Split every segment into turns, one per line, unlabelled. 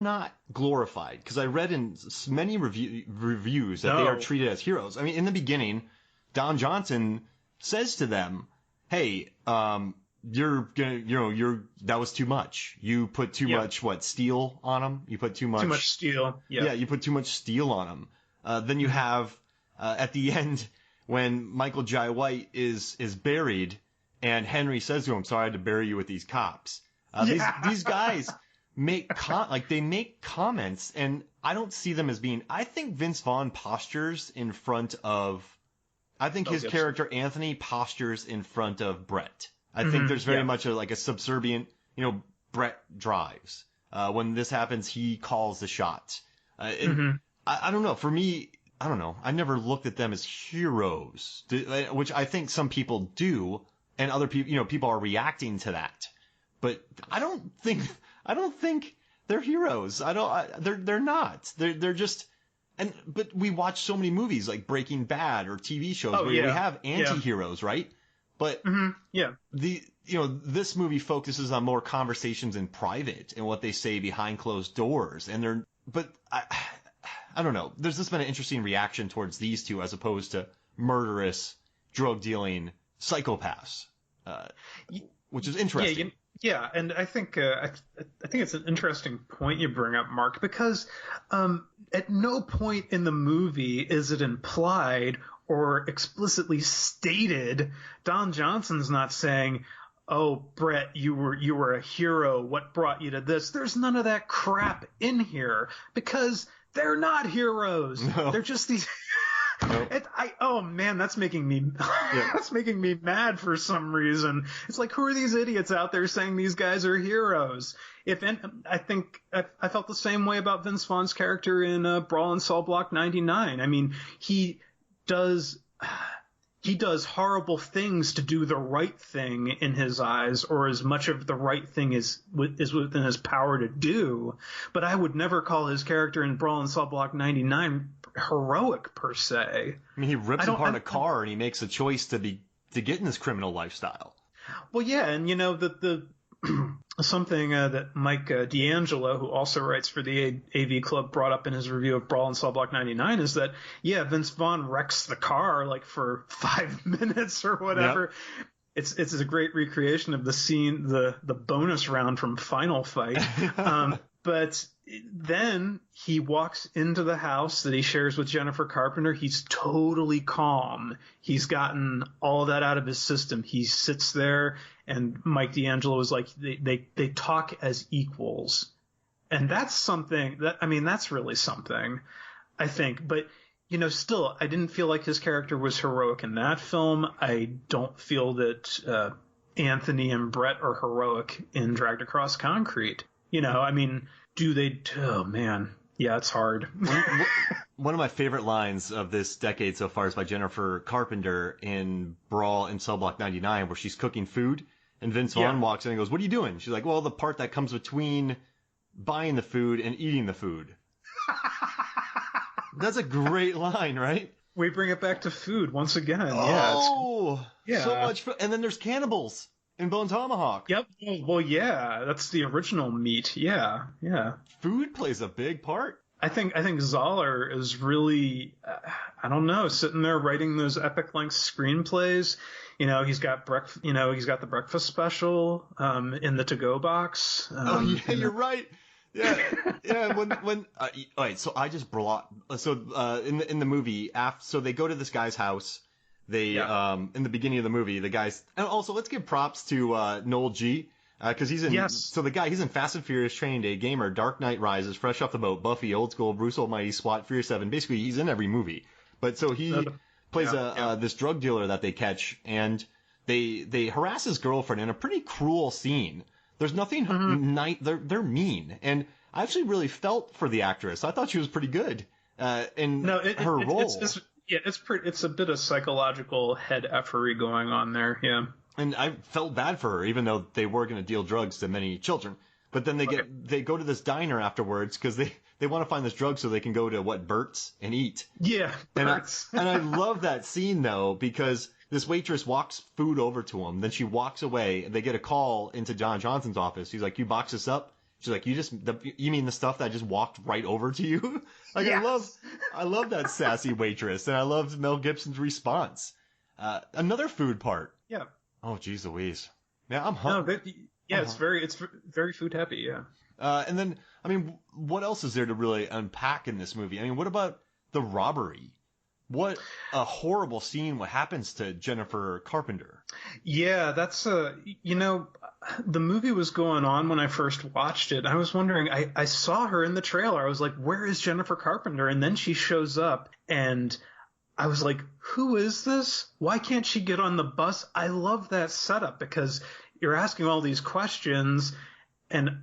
not glorified, because I read in many reviews that they are treated as heroes. I mean, in the beginning, Don Johnson says to them, "Hey, that was too much. You put too much steel on them. You put too much
steel.
Yeah, you put too much steel on them." Then you have at the end when Michael Jai White is buried, and Henry says to him, "Sorry, I had to bury you with these cops." These guys make comments, and I don't see them as being. I think Vince Vaughn postures in front of. I think his character Anthony postures in front of Brett. I think there's very much a subservient. Brett drives. When this happens, he calls the shots. I don't know. For me, I don't know. I never looked at them as heroes, which I think some people do, and other people, people are reacting to that. But I don't think they're heroes. They're not. They're just. But we watch so many movies like Breaking Bad or TV shows where we have anti-heroes, right? But this movie focuses on more conversations in private and what they say behind closed doors, and I don't know. There's just been an interesting reaction towards these two as opposed to murderous, drug dealing psychopaths, which is interesting.
Yeah, and I think it's an interesting point you bring up, Mark, because at no point in the movie is it implied or explicitly stated. Don Johnson's not saying, "Oh, Brett, you were a hero. What brought you to this?" There's none of that crap in here because they're not heroes. No. They're just these. Oh man, that's making me that's making me mad for some reason. It's like, who are these idiots out there saying these guys are heroes? I think I felt the same way about Vince Vaughn's character in Brawl and Cell Block 99. I mean, he does horrible things to do the right thing in his eyes, or as much of the right thing is within his power to do. But I would never call his character in Brawl and Cell Block 99 heroic per se.
I mean, he rips apart a car and he makes a choice to get in this criminal lifestyle.
Well, yeah, and the something that Mike D'Angelo, who also writes for the AV Club, brought up in his review of Brawl and Cell Block 99 is that, Vince Vaughn wrecks the car like for 5 minutes or whatever. Yep. It's a great recreation of the scene, the bonus round from Final Fight. But then he walks into the house that he shares with Jennifer Carpenter. He's totally calm. He's gotten all that out of his system. He sits there, and Mike D'Angelo is like, they talk as equals. And that's something that's really something, I think. But, still, I didn't feel like his character was heroic in that film. I don't feel that Anthony and Brett are heroic in Dragged Across Concrete. Do they? Oh, man. Yeah, it's hard.
One of my favorite lines of this decade so far is by Jennifer Carpenter in Brawl in Cell Block 99, where she's cooking food, and Vince Vaughn walks in and goes, "What are you doing?" She's like, "Well, the part that comes between buying the food and eating the food." That's a great line, right?
We bring it back to food once again.
So much food. And then there's cannibals in Bone Tomahawk.
Yep. Well, yeah, that's the original meat. Yeah.
Food plays a big part.
I think Zahler is really, I don't know, sitting there writing those epic length screenplays. He's got the breakfast special in the to-go box.
You're right. Yeah. When all right, so I just brought in the movie so they go to this guy's house. They in the beginning of the movie, the guys, and also let's give props to Noel G. Because he's in. Yes. So he's in Fast and Furious, Training Day, Gamer, Dark Knight Rises, Fresh Off the Boat, Buffy, Old School, Bruce Almighty, SWAT, Furious 7. Basically, he's in every movie. But so he plays this drug dealer that they catch, and they harass his girlfriend in a pretty cruel scene. There's nothing they're mean, and I actually really felt for the actress. I thought she was pretty good in her role.
It's a bit of psychological head effery going on there. Yeah.
And I felt bad for her, even though they were going to deal drugs to many children. But then they go to this diner afterwards because they want to find this drug so they can go to Burt's and eat.
Yeah,
Burt's. And I love that scene though, because this waitress walks food over to him, then she walks away, and they get a call into John Johnson's office. He's like, "You box this up?" She's like, you mean the stuff that just walked right over to you? Like,
Yes.
I love that sassy waitress, and I loved Mel Gibson's response. Another food part.
Yeah.
Oh, geez Louise. Yeah, I'm
No,
hungry.
it's very food happy. Yeah.
And then, I mean, what else is there to really unpack in this movie? I mean, what about the robbery? What a horrible scene. What happens to Jennifer Carpenter?
Yeah, that's the movie was going on when I first watched it. I was wondering, I saw her in the trailer. I was like, where is Jennifer Carpenter? And then she shows up and I was like, who is this? Why can't she get on the bus? I love that setup because you're asking all these questions. And,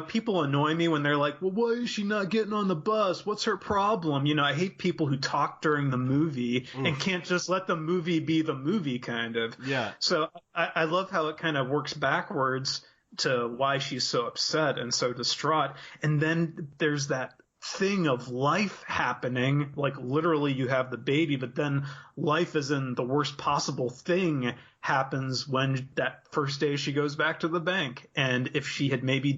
people annoy me when they're like, well, why is she not getting on the bus? What's her problem? I hate people who talk during the movie and can't just let the movie be the movie, kind of.
Yeah.
So I love how it kind of works backwards to why she's so upset and so distraught. And then there's that thing of life happening, like literally you have the baby, but then life is in the worst possible thing happens when that first day she goes back to the bank. And if she had maybe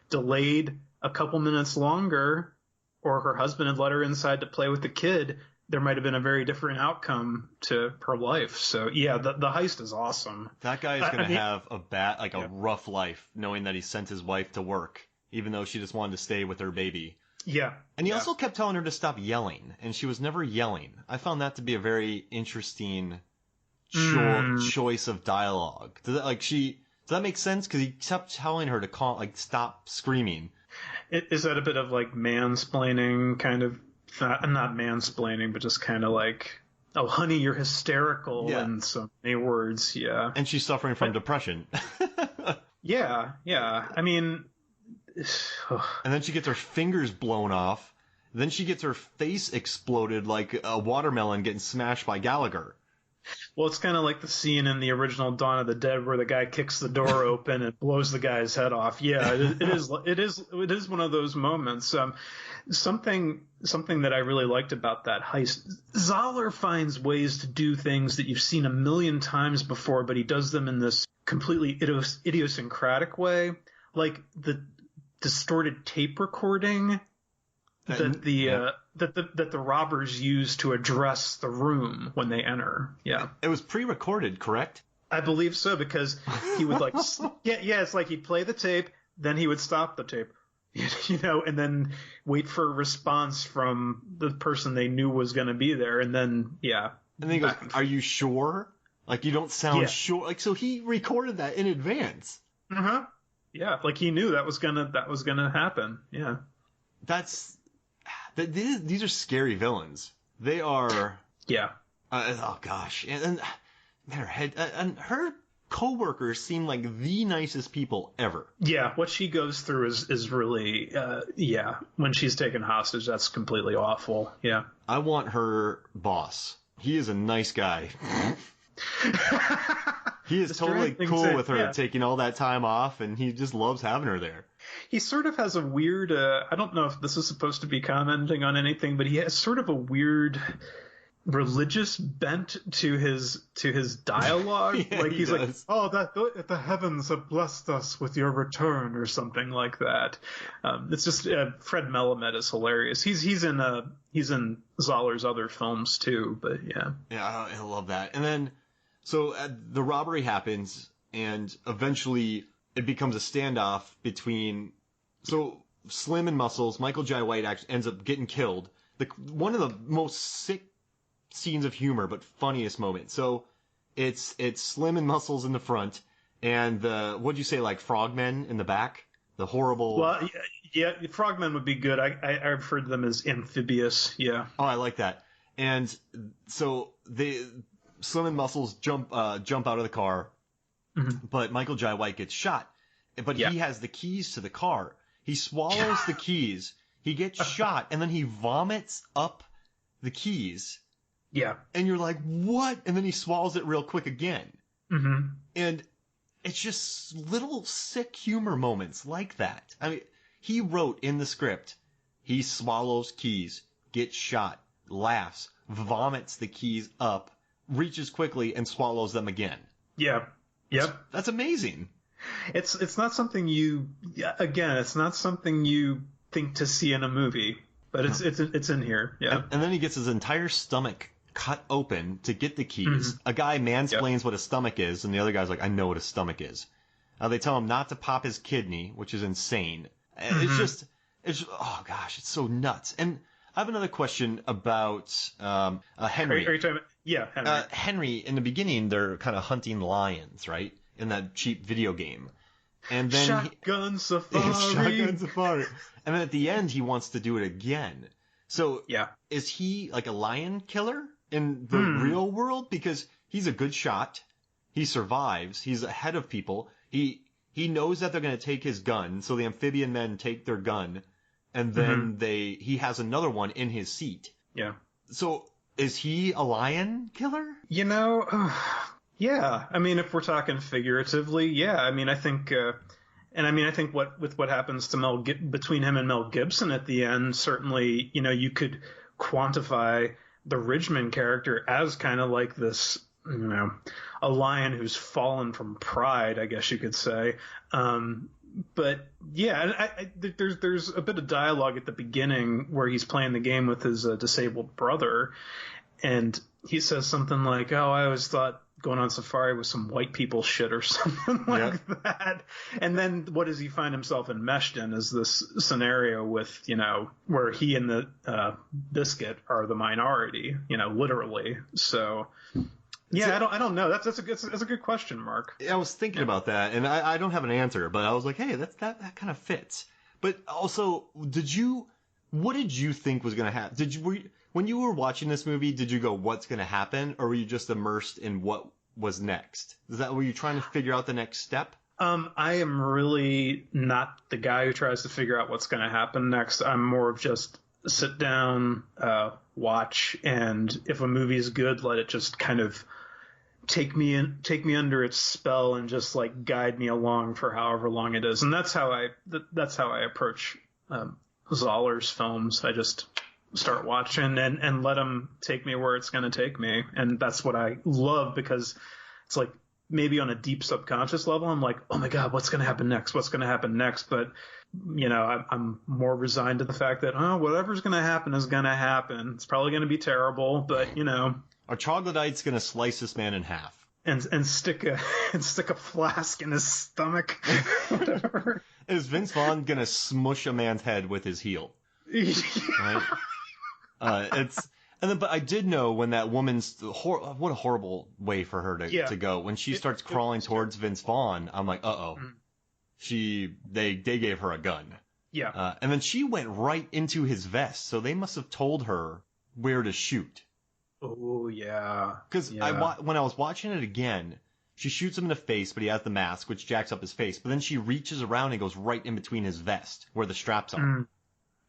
delayed a couple minutes longer, or her husband had let her inside to play with the kid, there might have been a very different outcome to her life. So yeah, the heist is awesome.
That guy is going to have a rough life, knowing that he sent his wife to work, even though she just wanted to stay with her baby.
Yeah.
And he also kept telling her to stop yelling, and she was never yelling. I found that to be a very interesting choice of dialogue. Does that make sense? Because he kept telling her to stop screaming.
Is that a bit of like mansplaining, kind of? Not mansplaining, but just kind of like, oh, honey, you're hysterical in so many words. Yeah.
And she's suffering from depression.
Yeah. I mean.
And then she gets her fingers blown off. Then she gets her face exploded like a watermelon getting smashed by Gallagher.
Well, it's kind of like the scene in the original Dawn of the Dead where the guy kicks the door open and blows the guy's head off. Yeah, it is one of those moments. Something that I really liked about that heist. Zahler finds ways to do things that you've seen a million times before, but he does them in this completely idiosyncratic way, like the distorted tape recording that the robbers use to address the room when they enter. Yeah.
It was pre-recorded, correct?
I believe so, because he would it's like he'd play the tape, then he would stop the tape, and then wait for a response from the person they knew was going to be there. And then, yeah.
And then he goes, are you sure? Like, you don't sound sure. Like, so he recorded that in advance.
Uh-huh. Yeah, like he knew that was gonna happen. Yeah,
these are scary villains. They are.
Yeah.
Oh gosh, and her coworkers seem like the nicest people ever.
Yeah, what she goes through is really when she's taken hostage, that's completely awful. Yeah.
I want her boss. He is a nice guy. He is totally cool with her taking all that time off, and he just loves having her there.
He sort of has a weird, I don't know if this is supposed to be commenting on anything, but he has sort of a weird religious bent to his dialogue. Like he's like, oh, that the heavens have blessed us with your return, or something like that. It's just Fred Melamed is hilarious. He's in Zahler's other films too, but yeah.
Yeah, I love that. And then. So the robbery happens, and eventually it becomes a standoff between. So Slim and Muscles, Michael Jai White actually ends up getting killed. One of the most sick scenes of humor, but funniest moment. So it's Slim and Muscles in the front, and what'd you say, like frogmen in the back? The horrible.
Well, yeah, frogmen would be good. I referred to them as amphibious. Yeah.
Oh, I like that. And so Slim and Muscles jump out of the car, but Michael Jai White gets shot. But he has the keys to the car. He swallows the keys. He gets shot, and then he vomits up the keys.
Yeah.
And you're like, what? And then he swallows it real quick again.
Mm-hmm.
And it's just little sick humor moments like that. I mean, he wrote in the script, he swallows keys, gets shot, laughs, vomits the keys up, reaches quickly and swallows them again.
Yeah. Yep.
That's amazing.
It's not something you, again, it's not something you think to see in a movie, but it's in here. Yeah.
And then he gets his entire stomach cut open to get the keys. A guy mansplains what a stomach is, and the other guy's like, I know what a stomach is. They tell him not to pop his kidney, which is insane. Oh gosh, it's so nuts. And I have another question about Henry.
Are you talking about, yeah, Henry.
Henry, in the beginning, they're kind of hunting lions, right? In that cheap video game. And then
Shotgun Safari.
Shotgun Safari. And then at the end, he wants to do it again. So
yeah,
is he like a lion killer in the real world? Because he's a good shot. He survives. He's ahead of people. He knows that they're going to take his gun. So the amphibian men take their gun. And then he has another one in his seat.
Yeah.
So is he a lion killer?
You know, yeah. I mean, if we're talking figuratively, yeah. I mean, I think, I think what happens to between him and Mel Gibson at the end, certainly, you know, you could quantify the Ridgman character as kind of like this, you know, a lion who's fallen from pride, I guess you could say. But yeah, there's a bit of dialogue at the beginning where he's playing the game with his disabled brother, and he says something like, "Oh, I always thought going on safari was some white people shit," or something like that. And then what does he find himself enmeshed in is this scenario with, you know, where he and the biscuit are the minority, you know, literally. So. Yeah, I don't know. That's a good question, Mark.
I was thinking about that, and I don't have an answer, but I was like, hey, that kind of fits. But also, what did you think was going to happen? When you were watching this movie, did you go, what's going to happen, or were you just immersed in what was next? Were you trying to figure out the next step?
I am really not the guy who tries to figure out what's going to happen next. I'm more of just sit down, watch, and if a movie is good, let it just kind of take me under its spell and just like guide me along for however long it is. And that's how I approach Zahler's films. I just start watching and let them take me where it's going to take me. And that's what I love, because it's like maybe on a deep subconscious level, I'm like, oh my God, what's going to happen next? What's going to happen next? But you know, I'm more resigned to the fact that, whatever's going to happen is going to happen. It's probably going to be terrible, but you know.
Our troglodyte's going to slice this man in half
and stick a flask in his stomach. Whatever.
Is Vince Vaughn going to smush a man's head with his heel? Right? But I did know when that woman's what a horrible way for her to go. When she starts crawling towards Vince Vaughn, I'm like, uh-oh. They gave her a gun.
Yeah.
And then she went right into his vest, so they must have told her where to shoot.
Oh, yeah.
Because when I was watching it again, she shoots him in the face, but he has the mask, which jacks up his face. But then she reaches around and goes right in between his vest, where the straps are.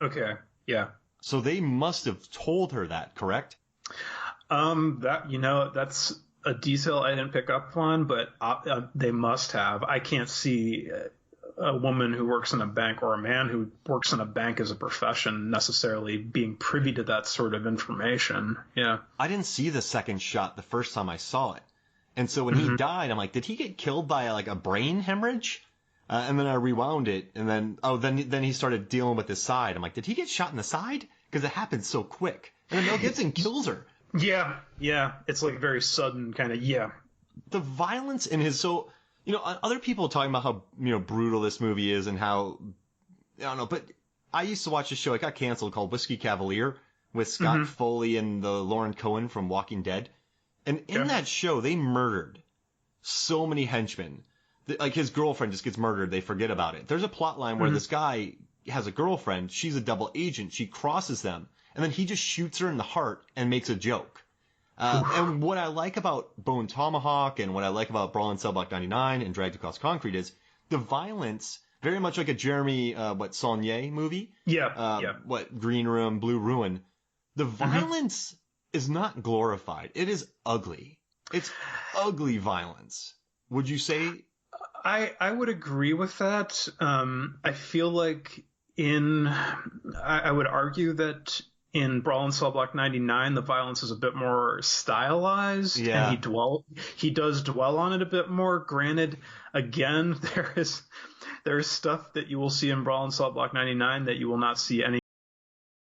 Okay, yeah.
So they must have told her that, correct?
That's a detail I didn't pick up on, but they must have. I can't see a woman who works in a bank or a man who works in a bank as a profession necessarily being privy to that sort of information. Yeah.
I didn't see the second shot the first time I saw it. And so when he died, I'm like, did he get killed by like a brain hemorrhage? And then I rewound it, and then he started dealing with his side. I'm like, did he get shot in the side? Because it happened so quick. And then Mel Gibson kills her.
Yeah. It's like very sudden kind of, yeah.
The violence in his, so, you know, other people talking about how, you know, brutal this movie is and how, I don't know, but I used to watch a show, it got canceled, called Whiskey Cavalier with Scott Foley and the Lauren Cohen from Walking Dead. And in that show, they murdered so many henchmen. Like his girlfriend just gets murdered, they forget about it. There's a plot line where this guy has a girlfriend, she's a double agent, she crosses them, and then he just shoots her in the heart and makes a joke. And what I like about Bone Tomahawk and what I like about Brawl in Cell Block 99 and Dragged Across Concrete is the violence, very much like a Jeremy Saulnier movie.
Yeah.
Green Room, Blue Ruin. The violence is not glorified. It is ugly. It's ugly violence. Would you say?
I would agree with that. I feel like I would argue that in Brawl and Cell Block 99, the violence is a bit more stylized,
Yeah.
and he does dwell on it a bit more. Granted, again, there is stuff that you will see in Brawl and Cell Block 99 that you will not see